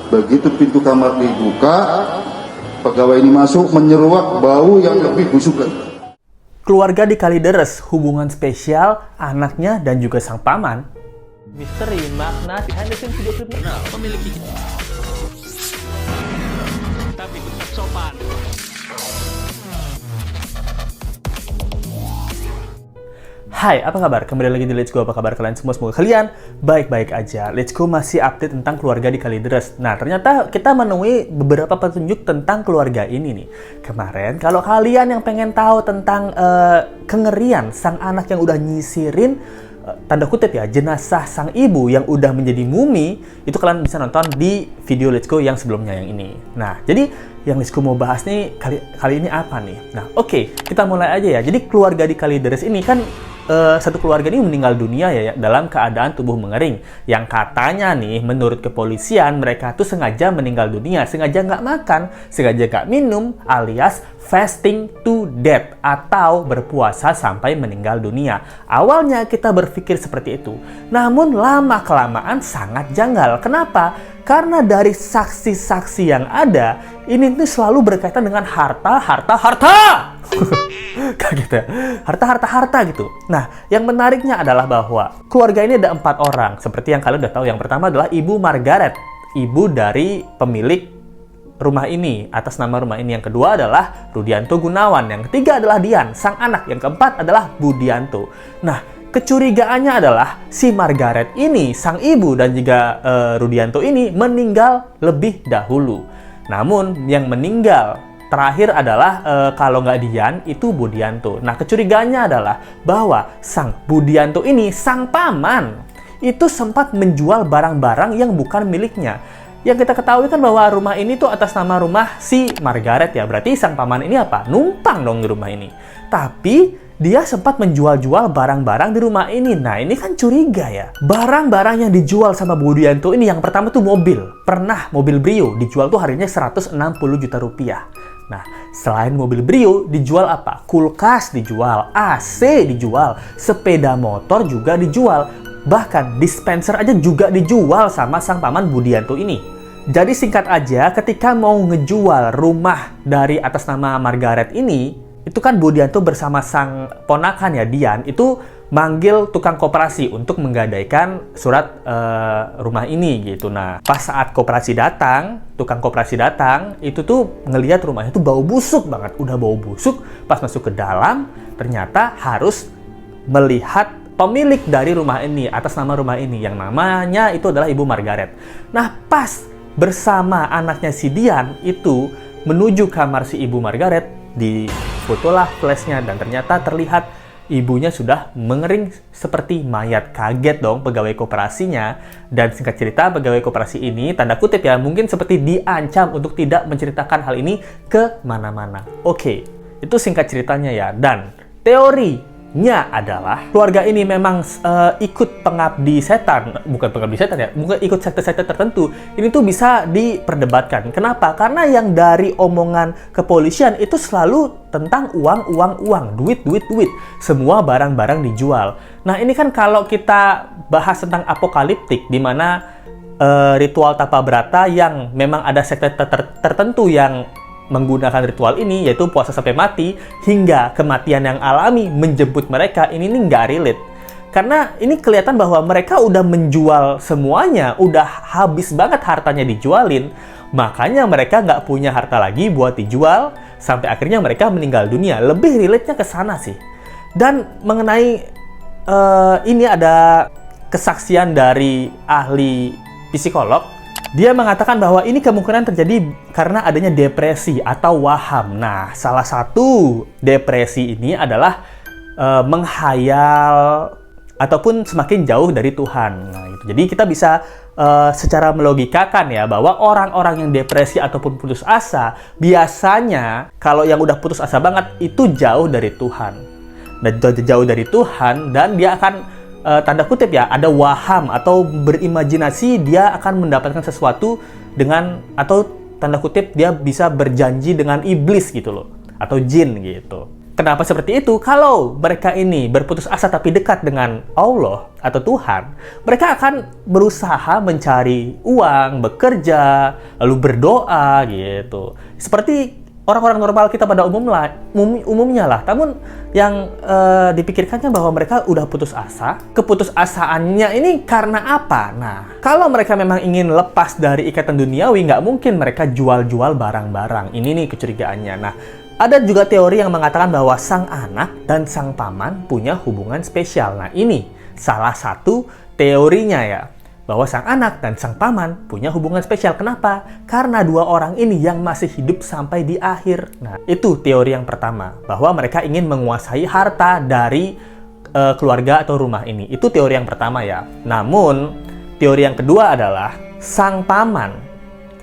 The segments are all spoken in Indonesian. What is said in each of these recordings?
Begitu pintu kamar dibuka, pegawai ini masuk menyeruak bau yang lebih busuk lagi. Keluarga di Kalideres, hubungan spesial anaknya dan juga sang paman. Misteri makna behind the scenes video klip memiliki tapi tetap sopan. Hai, apa kabar? Kembali lagi di Let's Go. Apa kabar kalian semua? Semoga kalian baik-baik aja. Let's Go masih update tentang keluarga di Kalideres. Nah, ternyata kita menemui beberapa petunjuk tentang keluarga ini nih. Kemarin, kalau kalian yang pengen tahu tentang kengerian sang anak yang udah nyisirin tanda kutip ya, jenazah sang ibu yang udah menjadi mumi, itu kalian bisa nonton di video Let's Go yang sebelumnya yang ini. Nah, jadi yang Let's Go mau bahas nih kali ini apa nih? Nah, oke, kita mulai aja ya. Jadi keluarga di Kalideres ini kan satu keluarga ini meninggal dunia ya dalam keadaan tubuh mengering. Yang katanya nih, menurut kepolisian, mereka tuh sengaja meninggal dunia, sengaja nggak makan, sengaja nggak minum, alias fasting to death atau berpuasa sampai meninggal dunia. Awalnya kita berpikir seperti itu, namun lama-kelamaan sangat janggal. Kenapa? Karena dari saksi-saksi yang ada, ini tuh selalu berkaitan dengan harta. Kayak gitu ya. Harta gitu. Nah, yang menariknya adalah bahwa keluarga ini ada 4 orang. Seperti yang kalian udah tahu. Yang pertama adalah Ibu Margaret, ibu dari pemilik rumah ini, atas nama rumah ini. Yang kedua adalah Rudianto Gunawan. Yang ketiga adalah Dian, sang anak. Yang keempat adalah Budianto. Nah, kecurigaannya adalah si Margaret ini, sang ibu dan juga Rudianto ini meninggal lebih dahulu. Namun yang meninggal terakhir adalah kalau nggak Dian, itu Budianto. Nah, kecurigaannya adalah bahwa sang Budianto ini, sang paman, itu sempat menjual barang-barang yang bukan miliknya. Yang kita ketahui kan bahwa rumah ini tuh atas nama rumah si Margaret ya. Berarti sang paman ini apa? Numpang dong di rumah ini. Tapi dia sempat menjual-jual barang-barang di rumah ini. Nah, ini kan curiga ya. Barang-barang yang dijual sama Budianto ini, yang pertama tuh mobil. Pernah mobil Brio dijual tuh harganya 160 juta rupiah. Nah, selain mobil Brio, dijual apa? Kulkas dijual, AC dijual, sepeda motor juga dijual. Bahkan dispenser aja juga dijual sama sang paman Budianto ini. Jadi singkat aja, ketika mau ngejual rumah dari atas nama Margaret ini, itu kan Budianto bersama sang ponakan ya, Dian, itu manggil tukang koperasi untuk menggadaikan surat rumah ini gitu. Nah, pas saat koperasi datang, tukang koperasi datang, itu tuh ngelihat rumahnya tuh bau busuk banget. Udah bau busuk, pas masuk ke dalam, ternyata harus melihat pemilik dari rumah ini, atas nama rumah ini, yang namanya itu adalah Ibu Margaret. Nah, pas bersama anaknya si Dian itu menuju kamar si Ibu Margaret, di fotolah flashnya dan ternyata terlihat ibunya sudah mengering seperti mayat. Kaget dong pegawai koperasinya. Dan singkat cerita, pegawai koperasi ini, tanda kutip ya, mungkin seperti diancam untuk tidak menceritakan hal ini ke mana-mana. Oke, itu singkat ceritanya ya. Dan teorinya adalah keluarga ini memang ikut pengabdi setan. Bukan pengabdi setan ya, bukan ikut sekte-sekte tertentu. Ini tuh bisa diperdebatkan. Kenapa? Karena yang dari omongan kepolisian itu selalu tentang uang, duit. Semua barang-barang dijual. Nah, ini kan kalau kita bahas tentang apokaliptik, di mana ritual tapa berata yang memang ada sekte tertentu yang menggunakan ritual ini, yaitu puasa sampai mati, hingga kematian yang alami menjemput mereka, ini nih nggak relate. Karena ini kelihatan bahwa mereka udah menjual semuanya, udah habis banget hartanya dijualin, makanya mereka nggak punya harta lagi buat dijual, sampai akhirnya mereka meninggal dunia. Lebih relate-nya ke sana sih. Dan mengenai ini ada kesaksian dari ahli psikolog. Dia mengatakan bahwa ini kemungkinan terjadi karena adanya depresi atau waham. Nah, salah satu depresi ini adalah menghayal ataupun semakin jauh dari Tuhan. Nah, itu. Jadi kita bisa secara melogikakan ya, bahwa orang-orang yang depresi ataupun putus asa, biasanya kalau yang udah putus asa banget, itu jauh dari Tuhan. Dan jauh dari Tuhan, dan dia akan tanda kutip ya, ada waham atau berimajinasi dia akan mendapatkan sesuatu dengan, atau tanda kutip dia bisa berjanji dengan iblis gitu loh, atau jin gitu. Kenapa seperti itu? Kalau mereka ini berputus asa tapi dekat dengan Allah atau Tuhan, mereka akan berusaha mencari uang, bekerja, lalu berdoa gitu. Seperti orang-orang normal kita pada umumnya lah. Namun yang dipikirkannya bahwa mereka udah putus asa. Keputusasaannya ini karena apa? Nah, kalau mereka memang ingin lepas dari ikatan duniawi, nggak mungkin mereka jual-jual barang-barang. Ini nih kecurigaannya. Nah, ada juga teori yang mengatakan bahwa sang anak dan sang paman punya hubungan spesial. Nah, ini salah satu teorinya ya. Bahwa sang anak dan sang paman punya hubungan spesial. Kenapa? Karena dua orang ini yang masih hidup sampai di akhir. Nah, itu teori yang pertama. Bahwa mereka ingin menguasai harta dari keluarga atau rumah ini. Itu teori yang pertama ya. Namun, teori yang kedua adalah sang paman,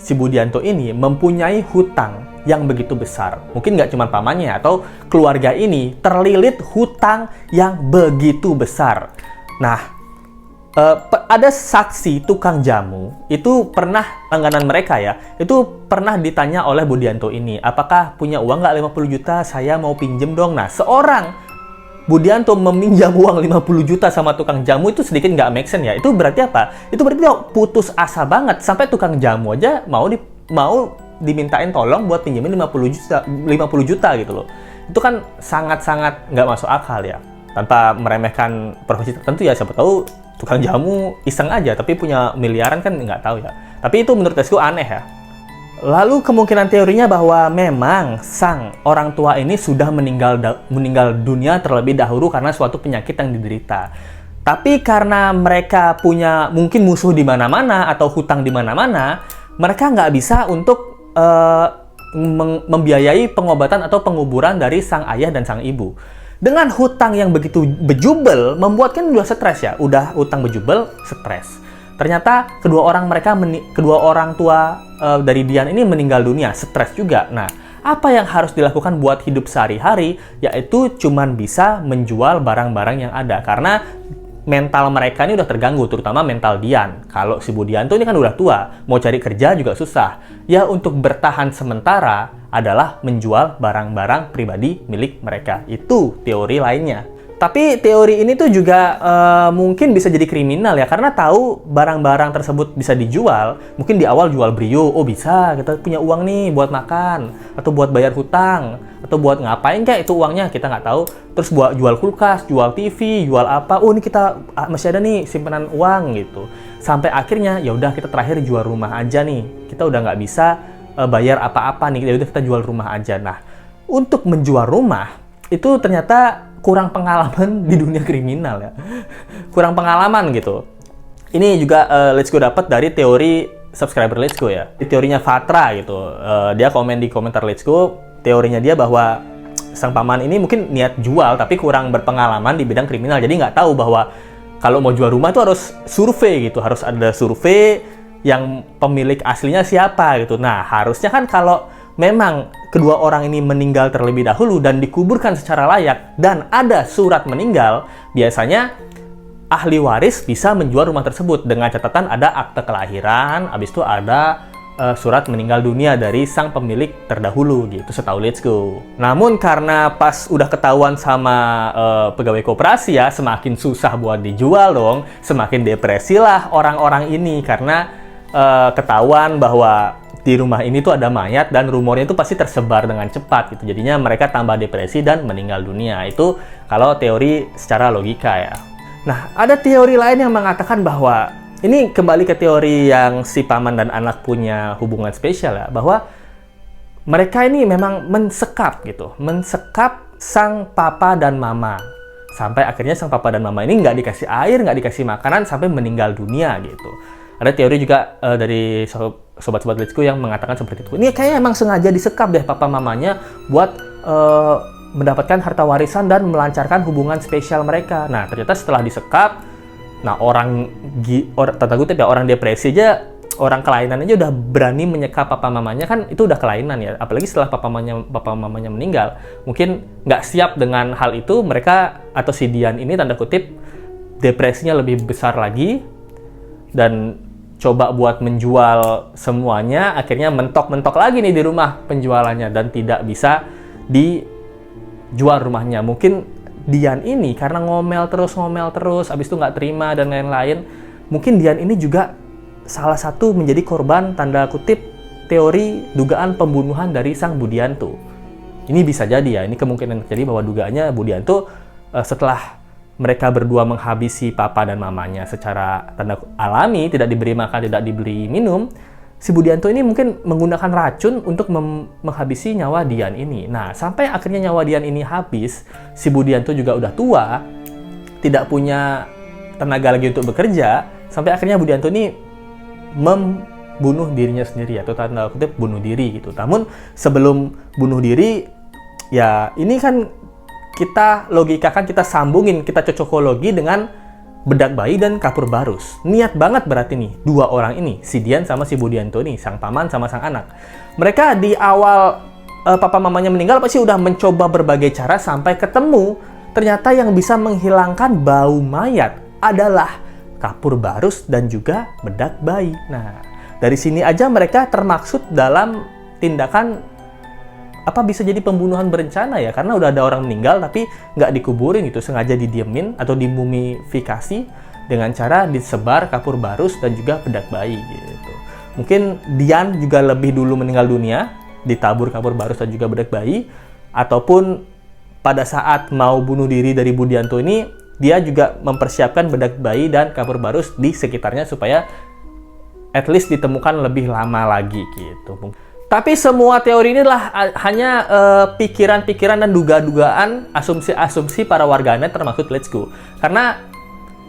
si Budianto ini mempunyai hutang yang begitu besar. Mungkin nggak cuma pamannya atau keluarga ini terlilit hutang yang begitu besar. Nah, ada saksi tukang jamu, itu pernah langganan mereka ya, itu pernah ditanya oleh Budianto ini, apakah punya uang nggak 50 juta, saya mau pinjem dong. Nah, seorang Budianto meminjam uang 50 juta sama tukang jamu itu sedikit nggak make sense ya. Itu berarti apa? Itu berarti dia putus asa banget, sampai tukang jamu aja mau dimintain tolong buat pinjemin 50 juta gitu loh. Itu kan sangat-sangat nggak masuk akal ya. Tanpa meremehkan profesi tertentu ya, siapa tahu tukang jamu iseng aja, tapi punya miliaran kan nggak tahu ya. Tapi itu menurut Lesku aneh ya. Lalu kemungkinan teorinya bahwa memang sang orang tua ini sudah meninggal dunia terlebih dahulu karena suatu penyakit yang diderita. Tapi karena mereka punya mungkin musuh di mana-mana atau hutang di mana-mana, mereka nggak bisa untuk membiayai pengobatan atau penguburan dari sang ayah dan sang ibu. Dengan hutang yang begitu bejubel, membuat kan udah stres ya, udah hutang bejubel, stres. Ternyata kedua orang tua dari Dian ini meninggal dunia, stres juga. Nah, apa yang harus dilakukan buat hidup sehari-hari? Yaitu cuman bisa menjual barang-barang yang ada, karena mental mereka ini udah terganggu, terutama mental Dian. Kalau si Budianto ini kan udah tua, mau cari kerja juga susah. Ya, untuk bertahan sementara adalah menjual barang-barang pribadi milik mereka. Itu teori lainnya. Tapi teori ini tuh juga mungkin bisa jadi kriminal ya, karena tahu barang-barang tersebut bisa dijual. Mungkin di awal jual brio, oh bisa, kita punya uang nih buat makan, atau buat bayar hutang, atau buat ngapain kayak itu uangnya, kita nggak tahu. Terus buat jual kulkas, jual TV, jual apa, oh ini kita masih ada nih simpanan uang gitu. Sampai akhirnya ya udah kita terakhir jual rumah aja nih, kita udah nggak bisa bayar apa-apa nih, ya udah kita jual rumah aja. Nah, untuk menjual rumah itu ternyata kurang pengalaman di dunia kriminal ya. Kurang pengalaman gitu. Ini juga Let's Go dapat dari teori subscriber Let's Go ya. Di teorinya Fatra gitu. Dia komen di komentar Let's Go, teorinya dia bahwa sang paman ini mungkin niat jual tapi kurang berpengalaman di bidang kriminal. Jadi nggak tahu bahwa kalau mau jual rumah itu harus survei gitu. Harus ada survei yang pemilik aslinya siapa gitu. Nah, harusnya kan kalau memang kedua orang ini meninggal terlebih dahulu dan dikuburkan secara layak dan ada surat meninggal, biasanya ahli waris bisa menjual rumah tersebut dengan catatan ada akte kelahiran, habis itu ada surat meninggal dunia dari sang pemilik terdahulu gitu, setahu Let's Go. Namun karena pas udah ketahuan sama pegawai koperasi ya, semakin susah buat dijual dong, semakin depresi lah orang-orang ini karena ketahuan bahwa di rumah ini tuh ada mayat dan rumornya itu pasti tersebar dengan cepat gitu. Jadinya mereka tambah depresi dan meninggal dunia. Itu kalau teori secara logika ya. Nah, ada teori lain yang mengatakan bahwa ini kembali ke teori yang si paman dan anak punya hubungan spesial ya, bahwa mereka ini memang mensekap gitu, mensekap sang papa dan mama. Sampai akhirnya sang papa dan mama ini nggak dikasih air, nggak dikasih makanan sampai meninggal dunia gitu. Ada teori juga dari sobat-sobat Let's Go yang mengatakan seperti itu. Ini kayaknya emang sengaja disekap deh papa mamanya buat mendapatkan harta warisan dan melancarkan hubungan spesial mereka. Nah, ternyata setelah disekap, nah tanda kutip ya, orang depresi aja, orang kelainan aja udah berani menyekap papa mamanya, kan itu udah kelainan ya. Apalagi setelah papa mamanya meninggal, mungkin nggak siap dengan hal itu, mereka atau si Dian ini tanda kutip depresinya lebih besar lagi dan coba buat menjual semuanya, akhirnya mentok-mentok lagi nih di rumah penjualannya dan tidak bisa jual rumahnya. Mungkin Dian ini karena ngomel terus, abis itu nggak terima dan lain-lain. Mungkin Dian ini juga salah satu menjadi korban tanda kutip teori dugaan pembunuhan dari sang Budianto. Ini bisa jadi ya, ini kemungkinan terjadi bahwa dugaannya Budianto setelah mereka berdua menghabisi papa dan mamanya secara tanda alami, tidak diberi makan, tidak diberi minum, si Budianto ini mungkin menggunakan racun untuk menghabisi nyawa Dian ini. Nah, sampai akhirnya nyawa Dian ini habis, si Budianto juga udah tua, tidak punya tenaga lagi untuk bekerja, sampai akhirnya Budianto ini membunuh dirinya sendiri, atau tanda kutip bunuh diri gitu. Namun sebelum bunuh diri, ya ini kan kita logikakan, kita sambungin, kita cocokologi dengan bedak bayi dan kapur barus. Niat banget berarti nih, dua orang ini, si Dian sama si Budianto nih, sang paman sama sang anak. Mereka di awal papa mamanya meninggal pasti udah mencoba berbagai cara sampai ketemu. Ternyata yang bisa menghilangkan bau mayat adalah kapur barus dan juga bedak bayi. Nah, dari sini aja mereka termaksud dalam tindakan bisa jadi pembunuhan berencana ya, karena udah ada orang meninggal tapi nggak dikuburin gitu, sengaja didiemin atau dimumifikasi dengan cara disebar kapur barus dan juga bedak bayi gitu. Mungkin Dian juga lebih dulu meninggal dunia, ditabur kapur barus dan juga bedak bayi, ataupun pada saat mau bunuh diri dari Budianto ini, dia juga mempersiapkan bedak bayi dan kapur barus di sekitarnya supaya at least ditemukan lebih lama lagi gitu. Tapi semua teori ini adalah hanya pikiran-pikiran dan duga-dugaan, asumsi-asumsi para warganet termasuk Let's Go. Karena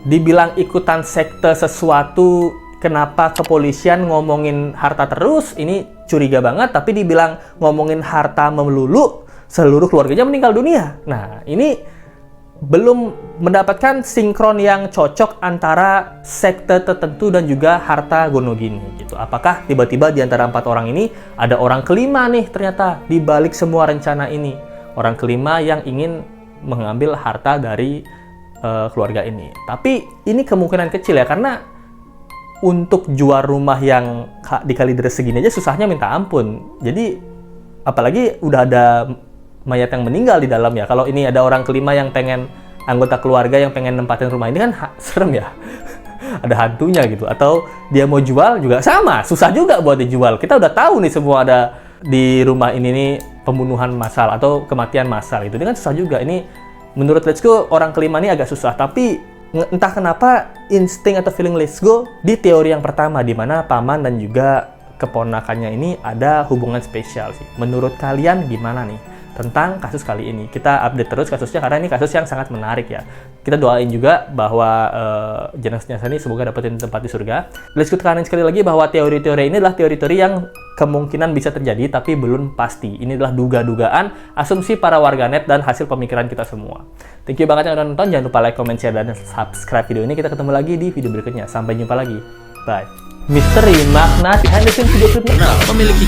dibilang ikutan sekte sesuatu, kenapa kepolisian ngomongin harta terus, ini curiga banget. Tapi dibilang ngomongin harta melulu, seluruh keluarganya meninggal dunia. Nah, ini belum mendapatkan sinkron yang cocok antara sekte tertentu dan juga harta gonogini gitu. Apakah tiba-tiba di antara 4 orang ini ada orang kelima nih ternyata di balik semua rencana ini, orang kelima yang ingin mengambil harta dari keluarga ini. Tapi ini kemungkinan kecil ya, karena untuk jual rumah yang di Kalideres segini aja susahnya minta ampun. Jadi apalagi udah ada mayat yang meninggal di dalam ya. Kalau ini ada orang kelima yang pengen, anggota keluarga yang pengen nempatin rumah ini kan serem ya. Ada hantunya gitu. Atau dia mau jual juga sama, susah juga buat dijual. Kita udah tahu nih semua ada di rumah ini nih pembunuhan massal atau kematian massal itu. Ini kan susah juga. Ini menurut Let's Go orang kelima ini agak susah. Tapi entah kenapa insting atau feeling Let's Go di teori yang pertama, di mana paman dan juga keponakannya ini ada hubungan spesial sih. Menurut kalian gimana nih tentang kasus kali ini? Kita update terus kasusnya karena ini kasus yang sangat menarik ya. Kita doain juga bahwa jenazah ini semoga dapetin tempat di surga. Let's tekanin sekali lagi bahwa teori-teori ini adalah teori-teori yang kemungkinan bisa terjadi tapi belum pasti. Ini adalah duga-dugaan, asumsi para warganet dan hasil pemikiran kita semua. Thank you banget yang udah nonton. Jangan lupa like, comment, share, dan subscribe video ini. Kita ketemu lagi di video berikutnya. Sampai jumpa lagi. Bye. Misteri makna behind the scenes video klipnya. Memiliki